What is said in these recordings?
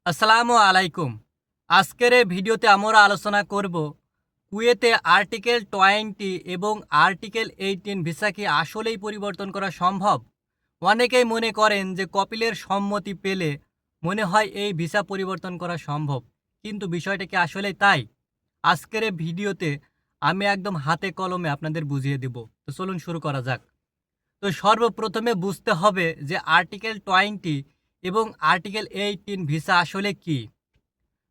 আসসালামু আলাইকুম। আজকের এই ভিডিওতে আমরা আলোচনা করব কুয়েতে আর্টিকেল 20 এবং আর্টিকেল 18 ভিসা কি আসলেই পরিবর্তন করা সম্ভব? অনেকেই মনে করেন যে কপিলের সম্মতি পেলে মনে হয় এই ভিসা পরিবর্তন করা সম্ভব। কিন্তু বিষয়টা কি আসলেই তাই? আজকের এই ভিডিওতে আমি একদম হাতে কলমে আপনাদের বুঝিয়ে দেব। তো চলুন শুরু করা যাক। তো সর্বপ্রথমে বুঝতে হবে যে আর্টিকেল 20 এবং আর্টিকেল 18 ভিসা আসলে কি।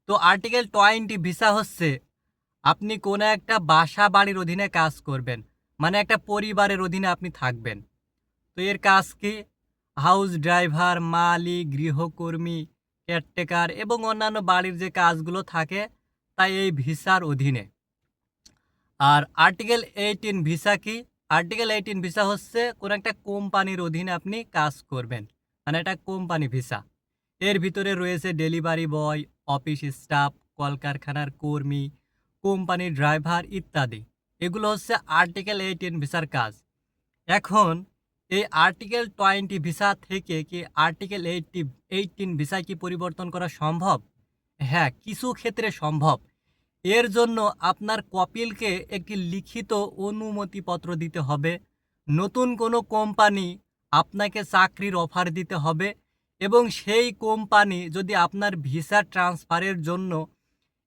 তো আর্টিকেল 20 ভিসা হচ্ছে আপনি কোনো একটা বাসা বাড়ির অধীনে কাজ করবেন, মানে একটা পরিবারের অধীনে আপনি থাকবেন। তো এর কাজ কি? হাউস ড্রাইভার, মালি, গৃহকর্মী, কেয়ারটেকার এবং অন্যান্য বাড়ির যে কাজগুলো থাকে তাই এই ভিসার অধীনে। আর আর্টিকেল 18 ভিসা কি? আর্টিকেল 18 ভিসা হচ্ছে কোনো একটা কোম্পানির অধীনে আপনি কাজ করবেন, মানে একটা কোম্পানি ভিসা। এর ভিতরে রয়েছে ডেলিভারি বয়, অফিস স্টাফ, কলকারখানার কর্মী, কোম্পানির ড্রাইভার ইত্যাদি। এগুলো হচ্ছে আর্টিকেল 18 ভিসার কাজ। এখন এই আর্টিকেল 20 ভিসা থেকে কি আর্টিকেল 18 ভিসায় কি পরিবর্তন করা সম্ভব? হ্যাঁ, কিছু ক্ষেত্রে সম্ভব। এর জন্য আপনার কপিলকে একটি লিখিত অনুমতিপত্র দিতে হবে। নতুন কোনো কোম্পানি আপনাকে চাকরির অফার দিতে হবে এবং সেই কোম্পানি যদি আপনার ভিসা ট্রান্সফারের জন্য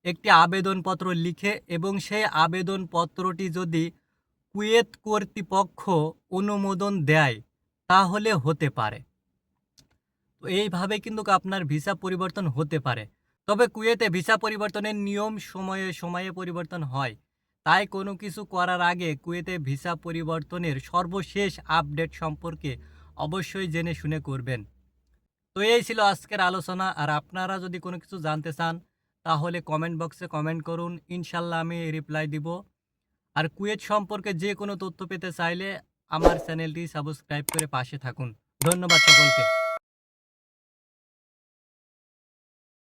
একটি আবেদনপত্র লিখে এবং সেই আবেদনপত্রটি যদি কুয়েত কর্তৃপক্ষ অনুমোদন দেয় তাহলে হতে পারে। তো এইভাবে কিন্তু আপনার ভিসা পরিবর্তন হতে পারে। তবে কুয়েতে ভিসা পরিবর্তনের নিয়ম সময়ে সময়ে পরিবর্তন হয়। তাই কোনো কিছু করার আগে কুয়েতে ভিসা পরিবর্তনের সর্বশেষ আপডেট সম্পর্কে অবশ্যই জেনে শুনে করবেন। তো এই ছিল আজকের আলোচনা। আর আপনারা যদি কোনো কিছু জানতে চান তাহলে কমেন্ট বক্সে কমেন্ট করুন, ইনশাল্লাহ আমি রিপ্লাই দিব। আর কুয়েত সম্পর্কে যে কোনো তথ্য পেতে চাইলে আমার চ্যানেলটি সাবস্ক্রাইব করে পাশে থাকুন। ধন্যবাদ সকলকে।